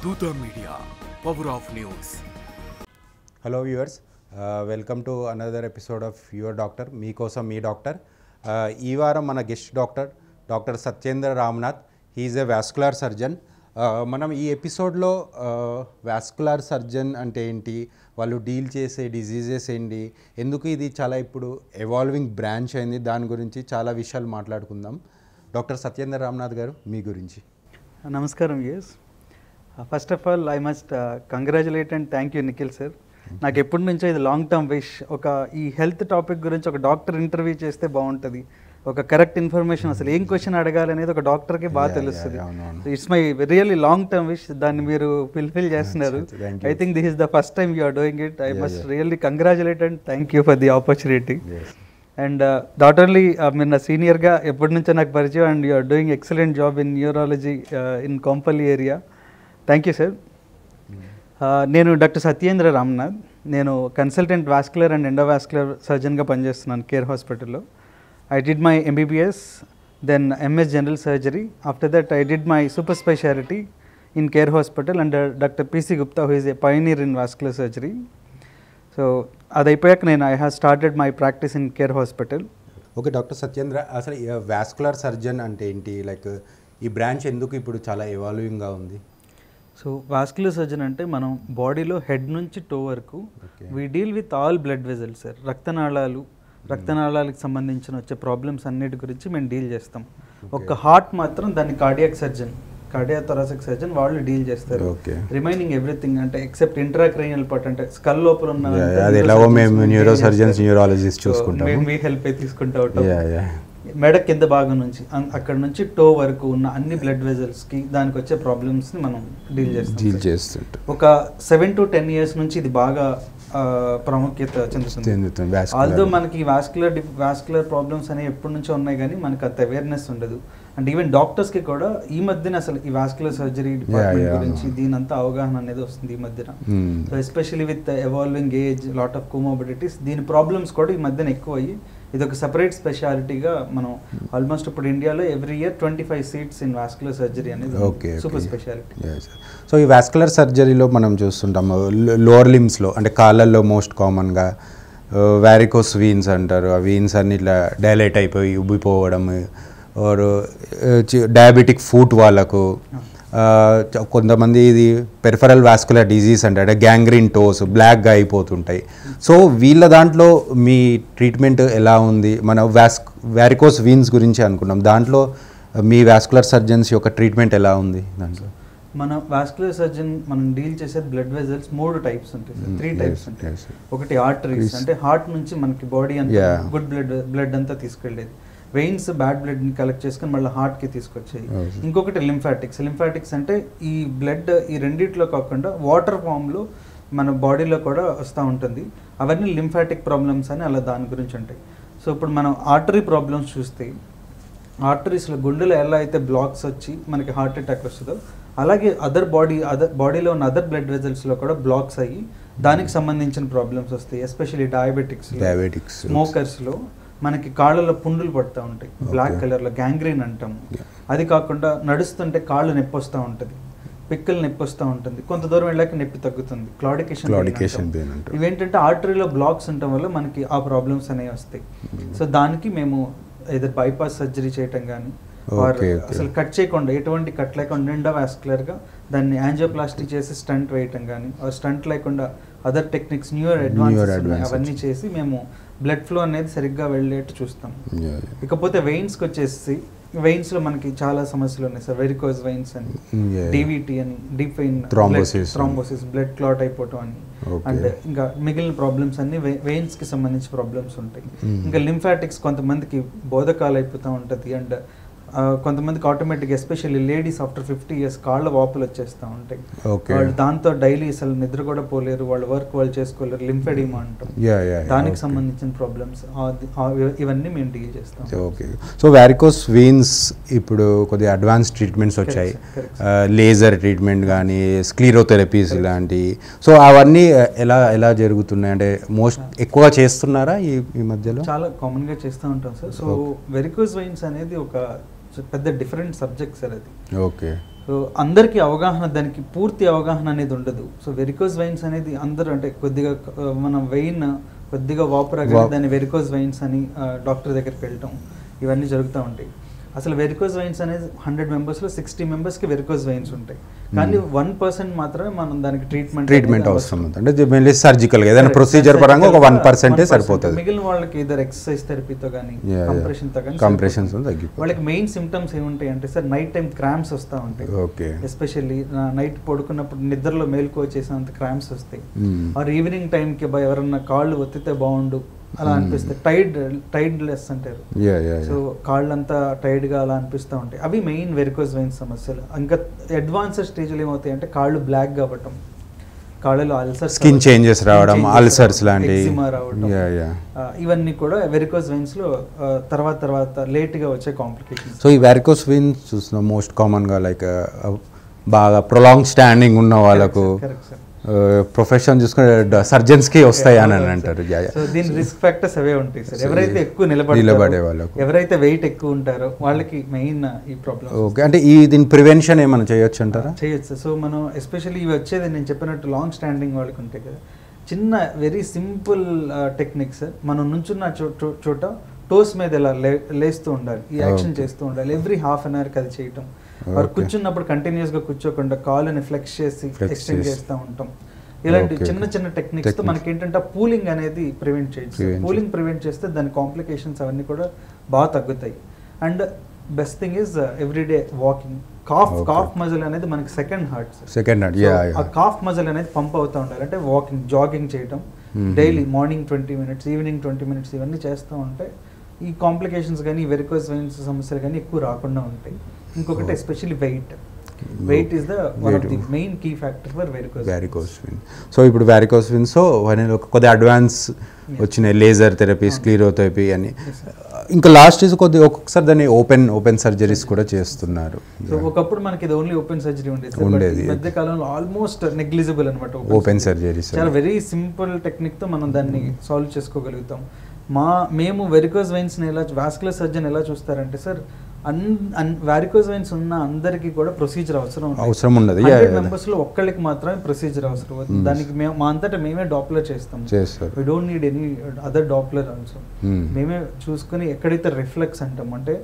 Dutta Media, Power of News. Hello viewers, welcome to another episode of Your Doctor, మీకోసం మీ doctor. ఈ వారం మన guest doctor Satyendra Ramnath. He is a vascular surgeon. మనం ఈ ఎపిసోడ్లో vascular surgeon అంటే ఏంటి, వాళ్ళు డీల్ చేసే డిజీజెస్ ఏంటి, ఎందుకు ఇది చాలా ఇప్పుడు ఎవాల్వింగ్ బ్రాంచ్ అయింది, దాని గురించి చాలా విషయాలు మాట్లాడుకుందాం. డాక్టర్ సత్యేంద్ర రామ్నాథ్ గారు, మీ గురించి. నమస్కారం. Yes, first of all I must congratulate and thank you Nikhil sir. నాకు ఎప్పటి నుంచో ఇది లాంగ్ టర్మ్ విష్. ఈ హెల్త్ టాపిక్ గురించి ఒక డాక్టర్ ఇంటర్వ్యూ చేస్తే బాగుంటుంది. ఒక కరెక్ట్ ఇన్ఫర్మేషన్, అసలు ఏం క్వశ్చన్ అడగాలి అనేది ఒక డాక్టర్కి బాగా తెలుస్తుంది. It's my really long term wish. దాన్ని మీరు ఫుల్ఫిల్ చేస్తున్నారు. I think this is the first time you are doing it. I must really congratulate and thank you for the opportunity. And not only మీరు నా సీనియర్గా ఎప్పటి నుంచో నాకు పరిచయం, and you are doing excellent job in neurology in Kompally area. Thank you sir. నేను doctor Satyendra Ramnath. నేను consultant vascular and endovascular సర్జన్గా పనిచేస్తున్నాను కేర్ హాస్పిటల్లో. I did my MBBS, then MS General Surgery. After that, I did my super specialty in Care Hospital under Dr. P.C. Gupta, who is a pioneer in vascular surgery. So, I have started my practice in Care Hospital. Okay doctor Satyendra, అసలు vascular surgeon అంటే ఏంటి, like ఈ branch ఎందుకు ఇప్పుడు చాలా ఎవాల్వింగ్గా ఉంది? So vascular surgeon అంటే మనం బాడీలో హెడ్ నుంచి టో వరకు we deal with all blood vessels sir. రక్తనాళాలకు సంబంధించిన వచ్చే ప్రాబ్లమ్స్ అన్నిటి గురించి మేము డీల్ చేస్తాం. ఒక హార్ట్ మాత్రం దాన్ని కార్డియాక్ థొరాసిక్ సర్జన్ వాళ్ళు డీల్ చేస్తారు. రిమైనింగ్ ఎవ్రీథింగ్ అంటే ఎక్సెప్ట్ ఇంట్రాక్రేనియల్ పార్ట్ అంటే స్కల్ లోపల ఉన్న మీ హెల్ప్ తీసుకుంటూ ఉంటాం. మెడ కింద భాగం నుంచి అక్కడ నుంచి టో వరకు ఉన్న అన్ని బ్లడ్ వెజల్స్కి దానికి వచ్చే ప్రాబ్లమ్స్ని మనం డీల్ చేస్తాం. ఒక 7 to 10 years నుంచి ఇది బాగా ప్రాముఖ్యత చెందుతుంది. ఆల్దో మనకి వాస్కులర్ ప్రాబ్లమ్స్ అనేవి ఎప్పటి నుంచో ఉన్నాయి, కానీ మనకు అంత అవేర్నెస్ ఉండదు. అండ్ ఈవెన్ డాక్టర్స్కి కూడా ఈ మధ్యన అసలు ఈ వాస్కులర్ సర్జరీ డిపార్ట్మెంట్ గురించి దీనంతా అవగాహన అనేది వస్తుంది ఈ మధ్యన. So especially with evolving age, lot of comorbidities, దీని ప్రాబ్లమ్స్ కూడా ఈ మధ్యన ఎక్కువ అయ్యి ఇది ఒక సెపరేట్ స్పెషాలిటీగా మనం ఆల్మోస్ట్ ఇప్పుడు ఇండియాలో every year 25 seats in vascular surgery అనేది సూపర్ స్పెషాలిటీ. సో ఈ వాస్కులర్ సర్జరీలో మనం చూస్తుంటాము లోవర్ లిమ్స్లో, అంటే కాళ్ళల్లో మోస్ట్ కామన్గా వారికోస్ వీన్స్ అంటారు. ఆ వీన్స్ అన్ని ఇట్లా డైలైట్ అయిపోయి ఉబ్బిపోవడం, ఆర్ డయాబెటిక్ ఫుట్ వాళ్ళకు, కొంతమంది ఇది పెరిఫరల్ వాస్కులర్ డిజీజ్ అంటే గ్యాంగ్రీన్ టోస్ బ్లాక్గా అయిపోతుంటాయి. సో వీళ్ళ దాంట్లో మీ ట్రీట్మెంట్ ఎలా ఉంది? మన వారికోస్ వీన్స్ గురించి అనుకున్నాం, దాంట్లో మీ వాస్కులర్ సర్జన్స్ యొక్క ట్రీట్మెంట్ ఎలా ఉంది? దాంట్లో మన వాస్కులర్ సర్జన్ మనం డీల్ చేసే బ్లడ్ వెజల్స్ 3 types ఉంటాయి సార్. 3 types ఉంటాయి. ఒకటి ఆర్టరీస్, అంటే హార్ట్ నుంచి మనకి బాడీ అంతా గుడ్ బ్లడ్ అంతా తీసుకెళ్ళేది. వెయిన్స్ బ్యాడ్ బ్లడ్ని కలెక్ట్ చేసుకుని మళ్ళీ హార్ట్కి తీసుకొచ్చాయి. ఇంకొకటి లింఫాటిక్స్ అంటే ఈ బ్లడ్ ఈ రెండిట్లో కాకుండా వాటర్ ఫామ్లో మన బాడీలో కూడా వస్తూ ఉంటుంది. అవన్నీ లింఫాటిక్ ప్రాబ్లమ్స్ అని అలా దాని గురించి ఉంటాయి. సో ఇప్పుడు మనం ఆర్టరీ ప్రాబ్లమ్స్ చూస్తే, ఆర్టరీస్లో గుండెలో ఎలా అయితే బ్లాక్స్ వచ్చి మనకి హార్ట్ అటాక్ వస్తుందో, అలాగే బాడీలో ఉన్న అదర్ బ్లడ్ వెజల్స్లో కూడా బ్లాక్స్ అయ్యి దానికి సంబంధించిన ప్రాబ్లమ్స్ వస్తాయి. ఎస్పెషల్లీ డయాబెటిక్స్, స్మోకర్స్లో మనకి కాళ్ళలో పుండులు పడుతూ ఉంటాయి, బ్లాక్ కలర్లో గ్యాంగ్రీన్ అంటాము. అది కాకుండా నడుస్తుంటే కాళ్ళు నొప్పి వస్తూ ఉంటుంది, పిక్కలు నొప్పి వస్తూ ఉంటుంది, కొంత దూరం వెళ్ళాక నొప్పి తగ్గుతుంది, క్లాడికేషన్. ఇవేంటంటే ఆర్టరీలో బ్లాక్స్ ఉండటం వల్ల మనకి ఆ ప్రాబ్లమ్స్ అనేవి వస్తాయి. సో దానికి మేము ఏదో బైపాస్ సర్జరీ చేయటం కానీ, అసలు కట్ చేయకుండా ఎటువంటి కట్ లేకుండా నిండా వాస్కులర్గా దాన్ని యాంజియోప్లాస్టీ చేసి స్టంట్ వేయటం కానీ, స్టంట్ లేకుండా అదర్ టెక్నిక్స్ న్యూయర్ అడ్వాన్సెస్ అవన్నీ చేసి మేము బ్లడ్ ఫ్లో అనేది సరిగ్గా వెళ్ళేట్టు చూస్తాం. ఇకపోతే వెయిన్స్కి వచ్చేసి, వెయిన్స్లో మనకి చాలా సమస్యలు ఉన్నాయి సార్. వెరికోజ్ వెయిన్స్ అని, డివిటీ అని, deep vein thrombosis, blood clot అయిపోవటం అని, అండ్ ఇంకా మిగిలిన ప్రాబ్లమ్స్ అన్ని వెయిన్స్కి సంబంధించి ప్రాబ్లమ్స్ ఉంటాయి. ఇంకా లింఫాటిక్స్ కొంతమందికి బోధకాలు అయిపోతూ ఉంటుంది, అండ్ కొంతమందికి automatic, especially ladies after 50 years కాళ్ళ వాపులు వచ్చేస్తూ ఉంటాయి. వాళ్ళు దాంతో డైలీ అసలు నిద్ర కూడా పోలేరు, వాళ్ళ వర్క్ వాళ్ళు చేసుకోలేరు, లింఫెడిమా అంటాం. దానికి సంబంధించిన ప్రాబ్లమ్స్ ఇవన్నీ మేము డీల్ చేస్తాం. ఓకే. సో వారికోస్ వీన్స్ ఇప్పుడు కొద్దిగా అడ్వాన్స్ ట్రీట్మెంట్స్ వచ్చాయి, లేజర్ ట్రీట్మెంట్ కానీ, స్క్లీరోథెరపీస్ ఇలాంటివి. సో అవన్నీ ఎలా జరుగుతున్నాయి, అంటే ఎక్కువగా చేస్తున్నారా ఈ మధ్యలో? చాలా కామన్గా చేస్తూ ఉంటాం సార్. సో వెరికోస్ వెయిన్స్ అనేది ఒక పెద్ద డిఫరెంట్ సబ్జెక్ట్ సార్ అది. ఓకే. అందరికీ అవగాహన, దానికి పూర్తి అవగాహన అనేది ఉండదు. సో వెరికోస్ వెయిన్స్ అనేది అందరూ అంటే కొద్దిగా మన వెయిన్ కొద్దిగా వాపురగా దాన్ని వెరికోస్ వెయిన్స్ అని డాక్టర్ దగ్గరికి వెళ్ళటం ఇవన్నీ జరుగుతూ ఉంటాయి. అసలు వెరికోస్ వెయిన్స్ అనేది 100 మెంబర్స్లో 60 మెంబర్స్కి వెరికోస్ వెయిన్స్ ఉంటాయి, కానీ 1% మాత్రమే మనం దానికి ట్రీట్మెంట్ అవసరం ఉంది. అంటే మెయిన్లీ సర్జికల్గా ఏదైనా ప్రొసీజర్ పరంగా ఒక 1% సరిపోతుంది. మిగిలిన వాళ్ళకి ఇద్దరు ఎక్సర్సైజ్ థెరపీతో కానీ కంప్రెషన్తో కానీ వాళ్ళకి మెయిన్ సిమ్టమ్స్ ఏముంటాయి అంటే సార్ నైట్ టైం క్రాంప్స్ వస్తూ ఉంటాయి. ఓకే, ఎస్పెషల్లీ నైట్ పడుకున్నప్పుడు నిద్రలో మేలుకు వచ్చేసినంత క్రాంప్స్ వస్తాయి. ఆర్ ఈవినింగ్ టైంకి ఎవరన్నా కాళ్ళు ఒత్తితే బాగుండు అలా అనిపిస్తాయి. టైడ్లెస్ అంటారు. సో కాళ్ళంతా టైడ్గా అలా అనిపిస్తూ ఉంటాయి. అవి మెయిన్ వెరికోస్ వెయిన్స్ సమస్యలు. ఇంకా అడ్వాన్స్డ్ స్టేజ్లో ఏమవుతాయి అంటే కాళ్ళు బ్లాక్ కావటం, కాళ్ళలో అల్సర్స్, స్కిన్ చేంజెస్ రావడం, అల్సర్స్ లాంటి రావడం, ఇవన్నీ కూడా వెరికోస్ వెయిన్స్ లో తర్వాత లేట్ గా వచ్చే కాంప్లికేషన్స్. సో ఈ వెరికోస్ వెయిన్స్ చూస్తున్నాం మోస్ట్ కామన్ గా లైక్ బాగా ప్రొలాంగ్ స్టాండింగ్ ఉన్న వాళ్ళకు ప్రొఫెషన్ చూసుకునే సర్జన్స్ కి వస్తాయి అని అంటారు. సో దీని రిస్క్ ఫ్యాక్టర్స్ అవే ఉంటాయి సార్. ఎవరైతే ఎక్కువ నిలబడే వాళ్ళకు, ఎవరైతే వెయిట్ ఎక్కువ ఉంటారో వాళ్ళకి మెయిన్ ఈ ప్రాబ్లమ్. ఓకే, అంటే దీని ప్రివెన్షన్ ఏమైనా చేయొచ్చు అంటారా? చేయొచ్చు. సో మనం ఎస్పెషల్లీ ఇవి వచ్చేది నేను చెప్పినట్టు లాంగ్ స్టాండింగ్ వాళ్ళకి ఉంటాయి కదా, చిన్న వెరీ సింపుల్ టెక్నిక్స్. మనం నుంచున్న చోట టోస్ మీద ఇలా లేస్తూ ఉండాలి, ఈ యాక్షన్ చేస్తూ ఉండాలి. ఎవ్రీ హాఫ్ అన్ అవర్కి అది చేయటం. వారు కూర్చున్నప్పుడు కంటిన్యూస్గా కూర్చోకుండా కాళ్ళని ఫ్లెక్స్ చేసి ఎక్స్టెండ్ చేస్తూ ఉంటాం. ఇలాంటి చిన్న టెక్నిక్స్ తో మనకి ఏంటంటే పూలింగ్ అనేది ప్రివెంట్ చేయొచ్చు. పూలింగ్ ప్రివెంట్ చేస్తే దాని కాంప్లికేషన్స్ అవన్నీ కూడా బాగా తగ్గుతాయి. And best thing is everyday walking. Cough muscle అనేది మనకి సెకండ్ హార్ట్. ఆ కాఫ్ మజిల్ అనేది పంప్ అవుతూ ఉండాలి. అంటే వాకింగ్, జాగింగ్ చేయటం daily, morning 20 minutes, evening 20 minutes ఇవన్నీ చేస్తూ ఉంటే ఈ కాంప్లికేషన్స్ కానీ వెరికోస్ వెయిన్స్ సమస్యలు కానీ ఎక్కువ రాకుండా ఉంటాయి. ఇంకొకటి especially weight is the one of the main key factor for varicose veins. So ఇప్పుడు వెరికోస్ వెయిన్స్ కొద్దిగా అడ్వాన్స్ వచ్చినాయి, లేజర్ థెరపీ, స్క్లీరోథెరపీ అని. ఇంకా లాస్ట్ ఈజ్ కొద్దిగా ఒక్కొక్కసారి దాన్ని ఓపెన్ సర్జరీస్ కూడా చేస్తున్నారు. సో ఒకప్పుడు మనకి ఇది ఓన్లీ ఓపెన్ సర్జరీ ఉండేది. మధ్య కాలంలో ఆల్మోస్ట్ నెగ్లిజిబుల్ అనమాట ఓపెన్ సర్జరీస్. చాలా వెరీ సింపుల్ టెక్నిక్ తో మనం దాన్ని సాల్వ్ చేసుకోగలుగుతాం. మేము వెరికోస్ వెయిన్స్ ని ఎలా, వాస్కులర్ సర్జన్ ఎలా చూస్తారంటే సార్, వారికోస్ వెయిన్స్ ఉన్న అందరికీ కూడా ప్రొసీజర్ అవసరం ఉండదు. 100 మెంబర్స్ లో ఒక్కళ్ళకి మాత్రమే ప్రొసీజర్ అవసరం. దానికి మా అంతటా మేమే డాప్లర్ చేస్తాం. We don't need any other Doppler also. మేమే చూసుకుని ఎక్కడైతే రిఫ్లెక్స్ అంటాం, అంటే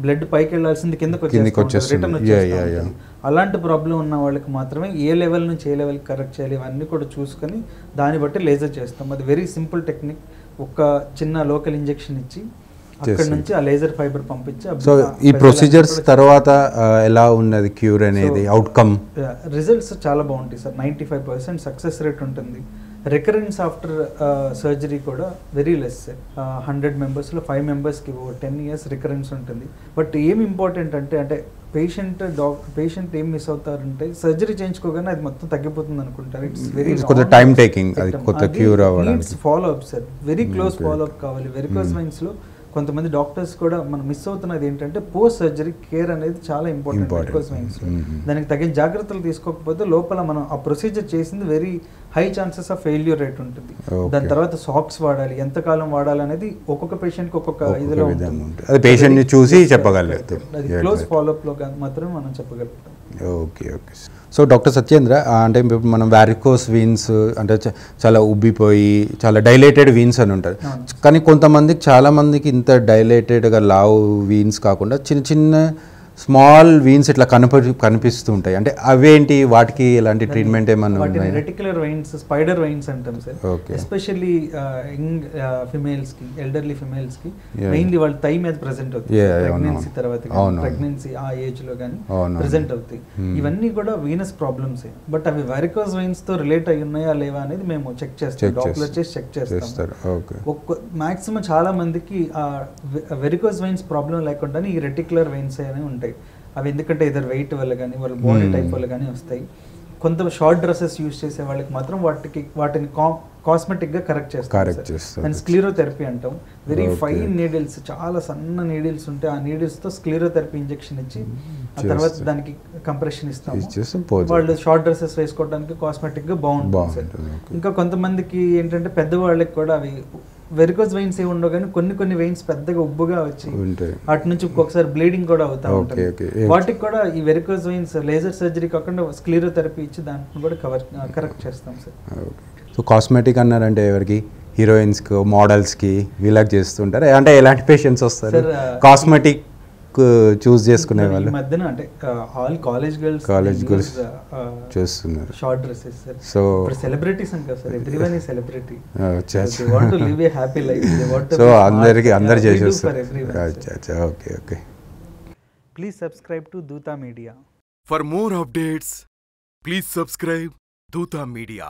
బ్లడ్ పైకి వెళ్ళాల్సింది కిందకి రిటర్న్ వచ్చేస్తుంది. అలాంటి ప్రాబ్లం ఉన్న వాళ్ళకి మాత్రమే ఏ లెవెల్ నుంచి ఏ లెవెల్ కరెక్ట్ చేయాలి ఇవన్నీ కూడా చూసుకొని దాన్ని బట్టి లేజర్ చేస్తాం. అది వెరీ సింపుల్ టెక్నిక్. ఒక చిన్న లోకల్ ఇంజెక్షన్ ఇచ్చి అక్కడ నుంచి ఆ లేజర్ ఫైబర్ పంపించి. సో ఈ ప్రొసీజర్స్ తర్వాత ఎలా ఉన్నది క్యూర్ అనేది, అవుట్కమ్ రిజల్ట్స్ చాలా బాగుంటాయి సార్. 95% సక్సెస్ రేట్ ఉంటుంది. రికరెన్స్ ఆఫ్టర్ సర్జరీ కూడా వెరీ లెస్. 100 మెంబర్స్లో 5 మెంబర్స్కి 10 years రికరెన్స్ ఉంటుంది. బట్ ఏం ఇంపార్టెంట్ అంటే పేషెంట్ ఏం మిస్ అవుతారంటే సర్జరీ చేయించుకోగానే అది మొత్తం తగ్గిపోతుంది అనుకుంటారు. It's very time taking. అది కొత్త క్యూర్ అవ్వడానికి follow up sir, very close follow up కావాలి. వెరికోస్ వెయిన్స్లో కొంతమంది డాక్టర్స్ కూడా మనం మిస్ అవుతున్నది ఏంటంటే పోస్ట్ సర్జరీ కేర్ అనేది చాలా ఇంపార్టెంట్. వెరికోస్ వెయిన్స్ దానికి తగిన జాగ్రత్తలు తీసుకోకపోతే లోపల మనం ఆ ప్రొసీజర్ చేసింది very high chances of failure rate ఉంటుంది. దాని తర్వాత సాక్స్ వాడాలి, ఎంతకాలం వాడాలి అనేది ఒక్కొక్క పేషెంట్కి ఒక్కొక్క ఇదిలో ఉంటుంది. పేషెంట్ ని చూసి చెప్పగలుగుతాం. అది క్లోజ్ ఫాలోఅప్ లో మాత్రమే మనం చెప్పగలుగుతాం. ఓకే. సో డాక్టర్ సత్యేంద్ర, అంటే మనం వారికోస్ వీన్స్ అంటే చాలా ఉబ్బిపోయి చాలా డైలేటెడ్ వీన్స్ అని ఉంటారు, కానీ కొంతమందికి చాలామందికి ఇంత డైలేటెడ్గా లావు వీన్స్ కాకుండా చిన్న చిన్న స్మాల్ వీన్స్ ఇట్లా కనిపిస్తూ ఉంటాయి. అంటే అవేంటి, వాటికి ఎలాంటి ట్రీట్మెంట్ ఏమన్నా? రెటిక్యులర్ వెయిన్స్, స్పైడర్ వెయిన్స్ అంటాం సార్. ఎస్పెషల్లీ యంగ్ ఫిమేల్స్ కి, ఎల్డర్లీ ఫిమేల్స్ కి మెయిన్లీ వాళ్ళ థై మీద ప్రెసెంట్ అవుతాయి. ప్రెగ్నెన్సీ తర్వాత ప్రెగ్నెన్సీ ఆ ఏజ్ లో కానీ ప్రెసెంట్ అవుతాయి. ఇవన్నీ కూడా వీనస్ ప్రాబ్లమ్స్. బట్ అవి వారికోస్ వెయిన్స్ తో రిలేట్ అయి ఉన్నాయా లేవా అనేది మేము చెక్ చేస్తాం, డాప్లర్ చేసి చెక్ చేస్తాం. మాక్సిమం చాలా మందికి వెరికోస్ వెయిన్స్ ప్రాబ్లం లేకుండా ఈ రెటిక్యులర్ వెయిన్స్ అనేవి ఉంటాయి. అవి ఎందుకంటే ఇద్దరు వెయిట్ వల్ల కానీ వాళ్ళ బాడీ టైప్ వల్ల కానీ వస్తాయి. కొంత షార్ట్ డ్రెస్సెస్ యూజ్ చేసే వాళ్ళకి మాత్రం వాటిని కాస్మెటిక్ గా కరెక్ట్ చేస్తాం. అండ్ స్క్లీరోథెరపీ అంటాం. వెరీ ఫైన్ నీడిల్స్, చాలా సన్న నీడిల్స్ ఉంటాయి. ఆ నీడిల్స్ తో స్క్లీరోథెరపీ ఇంజెక్షన్ ఇచ్చి ఆ తర్వాత దానికి కంప్రెషన్ ఇస్తాము. వాళ్ళు షార్ట్ డ్రెస్సెస్ వేసుకోవడానికి కాస్మెటిక్ గా బాగుంటుంది. ఇంకా కొంతమందికి ఏంటంటే పెద్దవాళ్ళకి కూడా అవి వెరికోస్ వెయిన్స్ ఏమి ఉండవు కానీ కొన్ని వెయిన్స్ పెద్దగా ఉబ్బుగా వచ్చి అటు నుంచి ఒక్కొక్కసారి బ్లీడింగ్ కూడా అవుతా ఉంటుంది. వాటికి కూడా ఈ వెరికోస్ వెయిన్స్ లేజర్ సర్జరీ కాకుండా స్క్లీరోథెరపీ ఇచ్చి దాన్ని కూడా కరెక్ట్ చేస్తాం సార్. సో కాస్మెటిక్ అన్నారంటే ఎవరికి, హీరోయిన్స్కి, మోడల్స్కి, వీళ్ళకి చేస్తుంటారు అంటే ఎలాంటి పేషెంట్స్ వస్తారు కాస్మెటిక్ చూస్ చేసుకునే వాళ్ళు? ఈ మధ్యన అంటే ఆల్ కాలేజ్ గర్ల్స్ చూస్తున్నారు short dresses sir. So celebrities అని కదా sir, everyone is celebrity, they want to live A happy life, they want to so అందరు చేసేస్తారు. అచ్చా okay okay. Please subscribe to Dootha media. For more updates, please subscribe Doota Media.